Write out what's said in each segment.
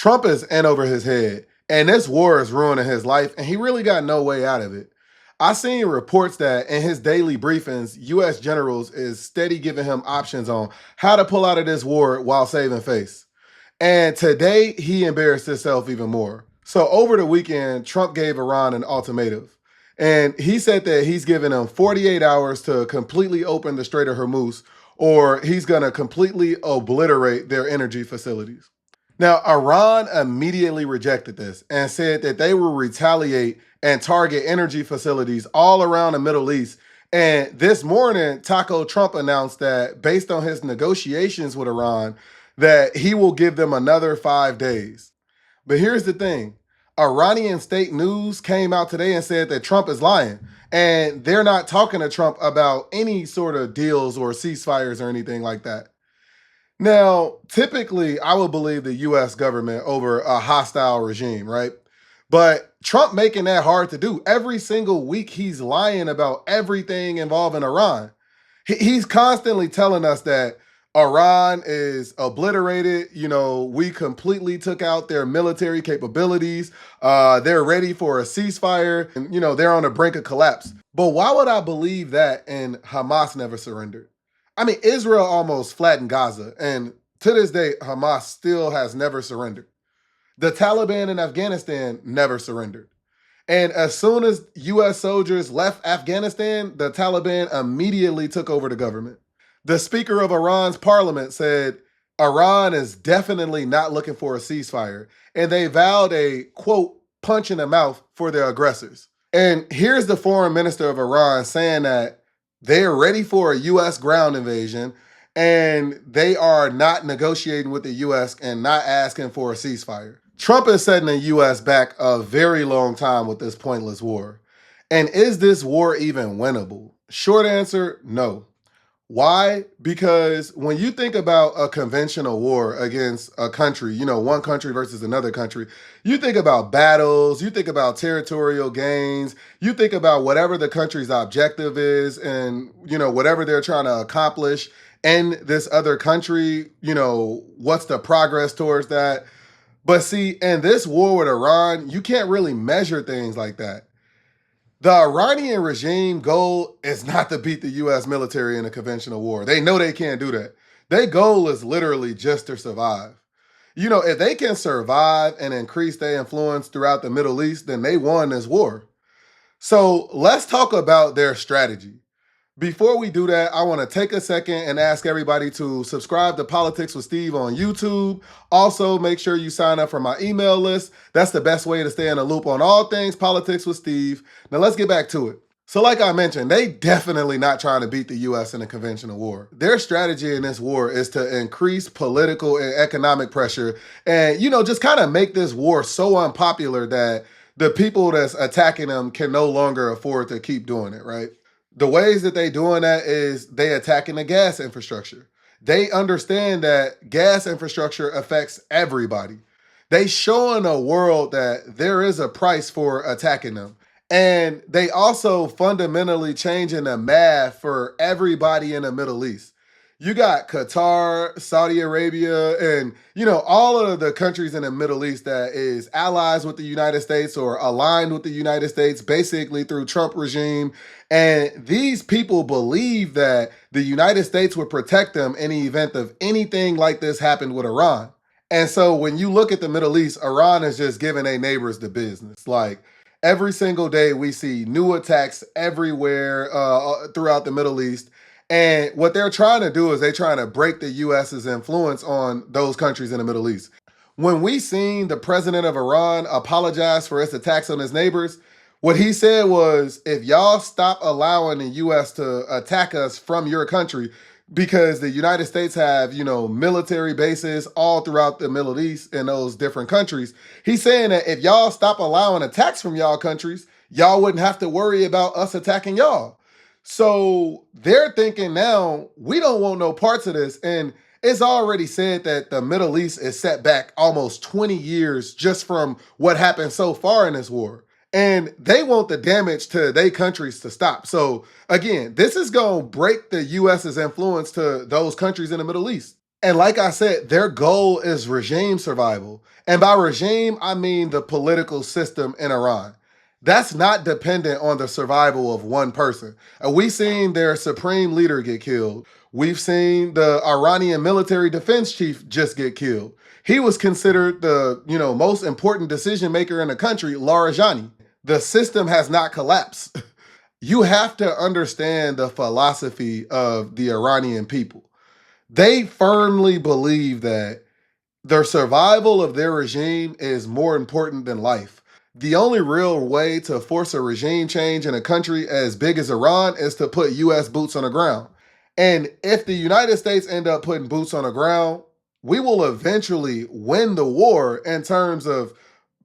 Trump is in over his head, and this war is ruining his life, and he really got no way out of it. I seen reports that in his daily briefings, U.S. generals is steady giving him options on how to pull out of this war while saving face. And today, he embarrassed himself even more. So over the weekend, Trump gave Iran an ultimatum. And he said that he's giving them 48 hours to completely open the Strait of Hormuz, or he's going to completely obliterate their energy facilities. Now, Iran immediately rejected this and said that they will retaliate and target energy facilities all around the Middle East. And this morning, Taco Trump announced that based on his negotiations with Iran, that he will give them another 5 days. But here's the thing. Iranian state news came out today and said that Trump is lying. And they're not talking to Trump about any sort of deals or ceasefires or anything like that. Now, typically, I would believe the US government over a hostile regime, right? But Trump making that hard to do. Every single week, he's lying about everything involving Iran. He's constantly telling us that Iran is obliterated. We completely took out their military capabilities. They're ready for a ceasefire. And, they're on the brink of collapse. But why would I believe that and Hamas never surrendered? I mean, Israel almost flattened Gaza, and to this day, Hamas still has never surrendered. The Taliban in Afghanistan never surrendered. And as soon as US soldiers left Afghanistan, the Taliban immediately took over the government. The Speaker of Iran's parliament said Iran is definitely not looking for a ceasefire, and they vowed a, quote, punch in the mouth for their aggressors. And here's the foreign minister of Iran saying that they're ready for a U.S. ground invasion, and they are not negotiating with the U.S. and not asking for a ceasefire. Trump is setting the U.S. back a very long time with this pointless war. And is this war even winnable? Short answer, no. Why? Because when you think about a conventional war against a country, one country versus another country, you think about battles, you think about territorial gains, you think about whatever the country's objective is and, whatever they're trying to accomplish in this other country, what's the progress towards that. But see, in this war with Iran, you can't really measure things like that. The Iranian regime goal is not to beat the U.S. military in a conventional war. They know they can't do that. Their goal is literally just to survive. If they can survive and increase their influence throughout the Middle East, then they won this war. So let's talk about their strategy. Before we do that, I want to take a second and ask everybody to subscribe to Politics with Steve on YouTube. Also, make sure you sign up for my email list. That's the best way to stay in the loop on all things Politics with Steve. Now, let's get back to it. So like I mentioned, they definitely not trying to beat the U.S. in a conventional war. Their strategy in this war is to increase political and economic pressure and, just kind of make this war so unpopular that the people that's attacking them can no longer afford to keep doing it, right? The ways that they doing that is they attacking the gas infrastructure. They understand that gas infrastructure affects everybody. They showing the world that there is a price for attacking them. And they also fundamentally changing the math for everybody in the Middle East. You got Qatar, Saudi Arabia, and all of the countries in the Middle East that is allies with the United States or aligned with the United States, basically through Trump regime. And these people believe that the United States would protect them in the event of anything like this happened with Iran. And so when you look at the Middle East, Iran is just giving their neighbors the business. Like every single day, we see new attacks everywhere throughout the Middle East. And what they're trying to do is they're trying to break the U.S.'s influence on those countries in the Middle East. When we seen the president of Iran apologize for its attacks on his neighbors, what he said was, if y'all stop allowing the U.S. to attack us from your country, because the United States have, military bases all throughout the Middle East in those different countries. He's saying that if y'all stop allowing attacks from y'all countries, y'all wouldn't have to worry about us attacking y'all. So they're thinking now, we don't want no parts of this. And it's already said that the Middle East is set back almost 20 years just from what happened so far in this war. And they want the damage to their countries to stop. So again, this is going to break the U.S.'s influence to those countries in the Middle East. And like I said, their goal is regime survival. And by regime, I mean the political system in Iran. That's not dependent on the survival of one person. We've seen their supreme leader get killed. We've seen the Iranian military defense chief just get killed. He was considered the, most important decision maker in the country, Larijani. The system has not collapsed. You have to understand the philosophy of the Iranian people. They firmly believe that the survival of their regime is more important than life. The only real way to force a regime change in a country as big as Iran is to put US boots on the ground. And if the United States end up putting boots on the ground, we will eventually win the war in terms of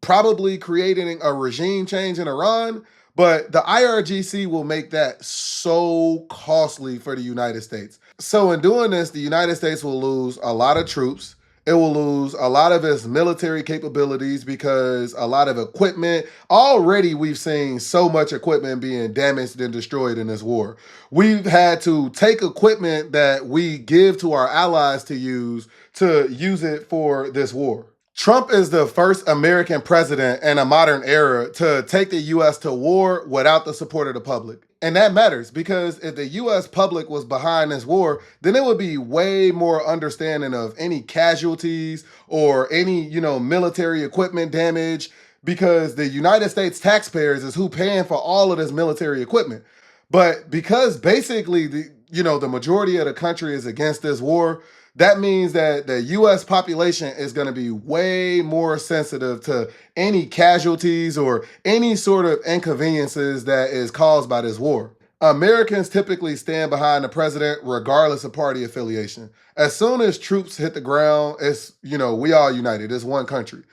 probably creating a regime change in Iran. But the IRGC will make that so costly for the United States. So, in doing this, the United States will lose a lot of troops. It will lose a lot of its military capabilities because a lot of equipment, already we've seen so much equipment being damaged and destroyed in this war. We've had to take equipment that we give to our allies to use it for this war. Trump is the first American president in a modern era to take the US to war without the support of the public. And that matters because if the US public was behind this war, then it would be way more understanding of any casualties or any, military equipment damage because the United States taxpayers is who paying for all of this military equipment. But because basically the majority of the country is against this war, that means that the US population is going to be way more sensitive to any casualties or any sort of inconveniences that is caused by this war. Americans typically stand behind the president regardless of party affiliation. As soon as troops hit the ground, we all united. It's one country.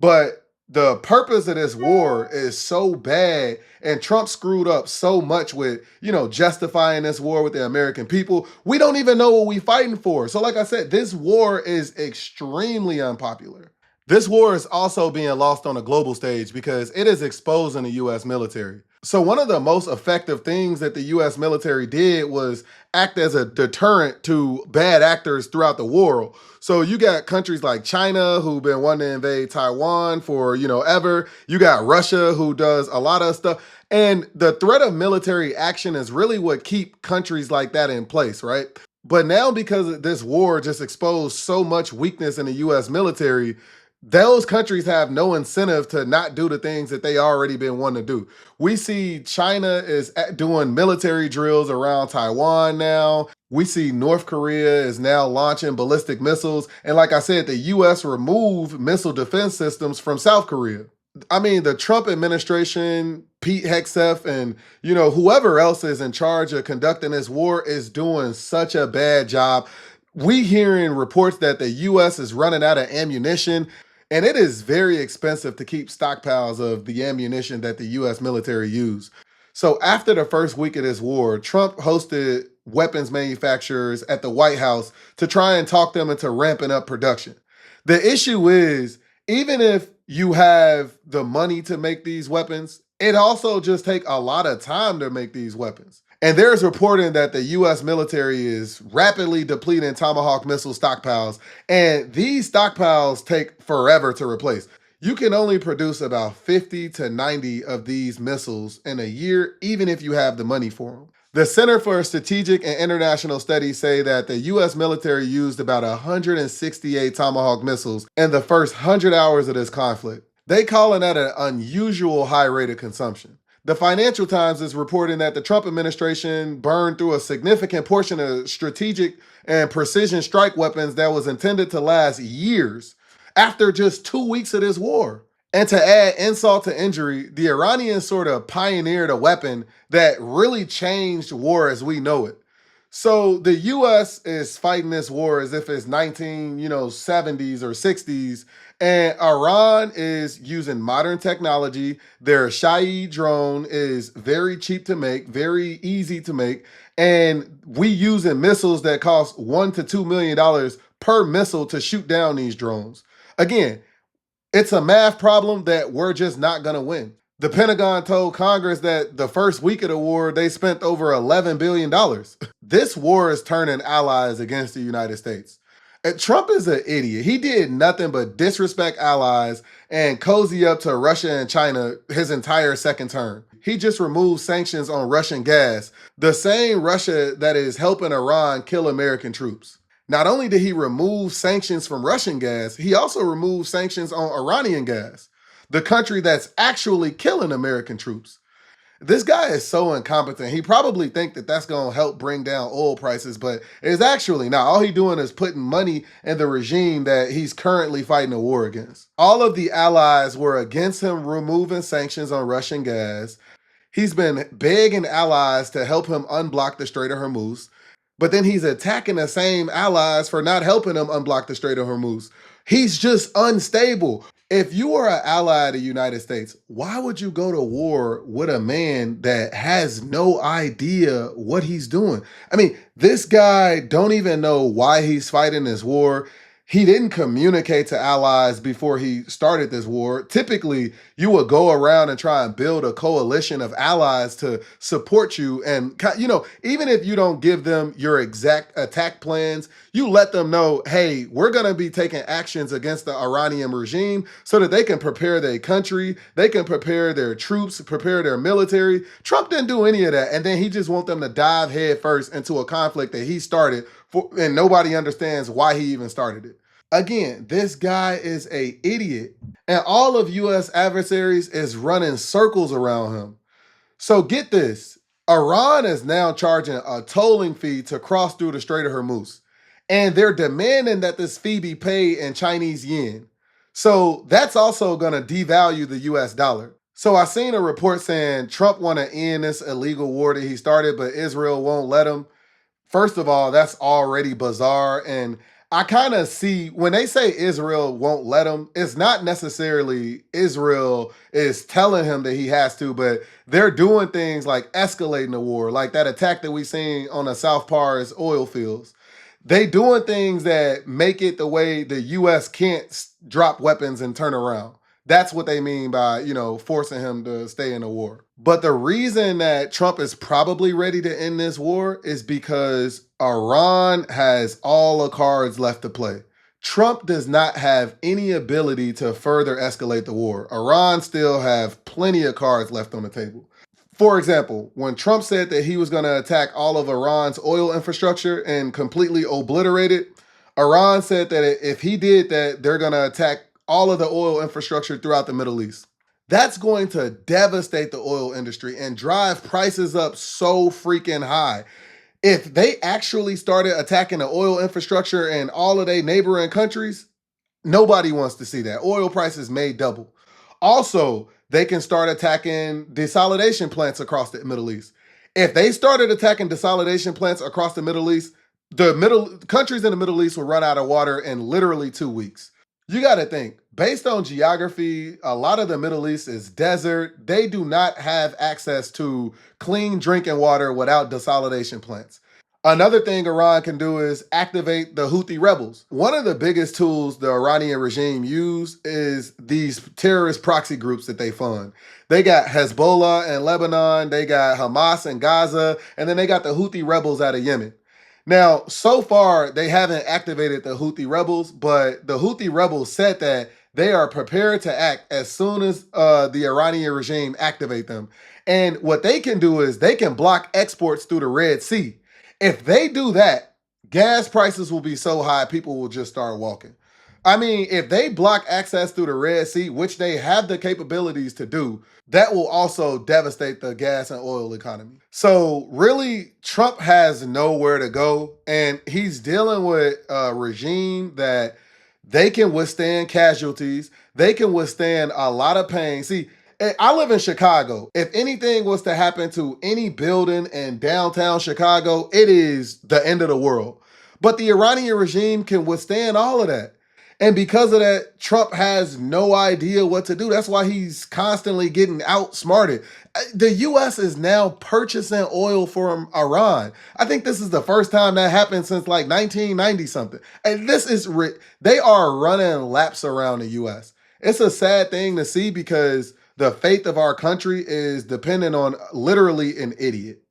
But the purpose of this war is so bad, and Trump screwed up so much with, justifying this war with the American people. We don't even know what we're fighting for. So, like I said, this war is extremely unpopular. This war is also being lost on a global stage because it is exposing the US military. So, one of the most effective things that the US military did was act as a deterrent to bad actors throughout the world. So, you got countries like China who've been wanting to invade Taiwan for, ever. You got Russia who does a lot of stuff. And the threat of military action is really what keep countries like that in place, right? But now, because this war just exposed so much weakness in the US military, those countries have no incentive to not do the things that they already been wanting to do. We see China is doing military drills around Taiwan now. We see North Korea is now launching ballistic missiles. And like I said, the US removed missile defense systems from South Korea. I mean, the Trump administration, Pete Hegseth, and whoever else is in charge of conducting this war is doing such a bad job. We hearing reports that the US is running out of ammunition, and it is very expensive to keep stockpiles of the ammunition that the US military use. So after the first week of this war, Trump hosted weapons manufacturers at the White House to try and talk them into ramping up production. The issue is, even if you have the money to make these weapons, it also just take a lot of time to make these weapons. And there's reporting that the US military is rapidly depleting Tomahawk missile stockpiles, and these stockpiles take forever to replace. You can only produce about 50 to 90 of these missiles in a year, even if you have the money for them. The Center for Strategic and International Studies say that the U.S. military used about 168 Tomahawk missiles in the first 100 hours of this conflict. They calling that an unusual high rate of consumption. The Financial Times is reporting that the Trump administration burned through a significant portion of strategic and precision strike weapons that was intended to last years after just 2 weeks of this war. And to add insult to injury, the Iranians sort of pioneered a weapon that really changed war as we know it. So the US is fighting this war as if it's 1970s or 60s, and Iran is using modern technology. Their Shahed drone is very cheap to make, very easy to make, and we using missiles that cost $1 to $2 million per missile to shoot down these drones. Again, it's a math problem that we're just not going to win. The Pentagon told Congress that the first week of the war, they spent over $11 billion. This war is turning allies against the United States. Trump is an idiot. He did nothing but disrespect allies and cozy up to Russia and China his entire second term. He just removed sanctions on Russian gas, the same Russia that is helping Iran kill American troops. Not only did he remove sanctions from Russian gas, he also removed sanctions on Iranian gas, the country that's actually killing American troops. This guy is so incompetent. He probably think that that's going to help bring down oil prices, but it's actually not. All he doing is putting money in the regime that he's currently fighting a war against. All of the allies were against him removing sanctions on Russian gas. He's been begging allies to help him unblock the Strait of Hormuz, but then he's attacking the same allies for not helping him unblock the Strait of Hormuz. He's just unstable. If you are an ally of the United States, why would you go to war with a man that has no idea what he's doing? I mean, this guy don't even know why he's fighting this war. He didn't communicate to allies before he started this war. Typically, you would go around and try and build a coalition of allies to support you. And, even if you don't give them your exact attack plans, you let them know, hey, we're going to be taking actions against the Iranian regime so that they can prepare their country, they can prepare their troops, prepare their military. Trump didn't do any of that. And then he just want them to dive headfirst into a conflict that he started and nobody understands why he even started it. Again, this guy is a idiot, and all of U.S. adversaries is running circles around him. So get this, Iran is now charging a tolling fee to cross through the Strait of Hormuz, and they're demanding that this fee be paid in Chinese yen. So that's also going to devalue the U.S. dollar. So I seen a report saying Trump want to end this illegal war that he started, but Israel won't let him. First of all, that's already bizarre. And I kind of see when they say Israel won't let him, it's not necessarily Israel is telling him that he has to, but they're doing things like escalating the war, like that attack that we seen on the South Pars oil fields. They doing things that make it the way the U.S. can't drop weapons and turn around. That's what they mean by, forcing him to stay in the war. But the reason that Trump is probably ready to end this war is because Iran has all the cards left to play. Trump does not have any ability to further escalate the war. Iran still have plenty of cards left on the table. For example, when Trump said that he was going to attack all of Iran's oil infrastructure and completely obliterate it, Iran said that if he did that, they're going to attack all of the oil infrastructure throughout the Middle East. That's going to devastate the oil industry and drive prices up so freaking high. If they actually started attacking the oil infrastructure in all of their neighboring countries, nobody wants to see that. Oil prices may double. Also, they can start attacking desalination plants across the Middle East. If they started attacking desalination plants across the Middle East, the middle countries in the Middle East will run out of water in literally 2 weeks. You got to think, based on geography, a lot of the Middle East is desert. They do not have access to clean drinking water without desalination plants. Another thing Iran can do is activate the Houthi rebels. One of the biggest tools the Iranian regime use is these terrorist proxy groups that they fund. They got Hezbollah in Lebanon, they got Hamas in Gaza, and then they got the Houthi rebels out of Yemen. Now, so far, they haven't activated the Houthi rebels, but the Houthi rebels said that they are prepared to act as soon as the Iranian regime activate them. And what they can do is they can block exports through the Red Sea. If they do that, gas prices will be so high, people will just start walking. I mean, if they block access through the Red Sea, which they have the capabilities to do, that will also devastate the gas and oil economy. So really, Trump has nowhere to go, and he's dealing with a regime that they can withstand casualties. They can withstand a lot of pain. See, I live in Chicago. If anything was to happen to any building in downtown Chicago, it is the end of the world. But the Iranian regime can withstand all of that. And because of that, Trump has no idea what to do. That's why he's constantly getting outsmarted. The U.S. is now purchasing oil from Iran. I think this is the first time that happened since like 1990 something. And they are running laps around the U.S. It's a sad thing to see because the faith of our country is dependent on literally an idiot.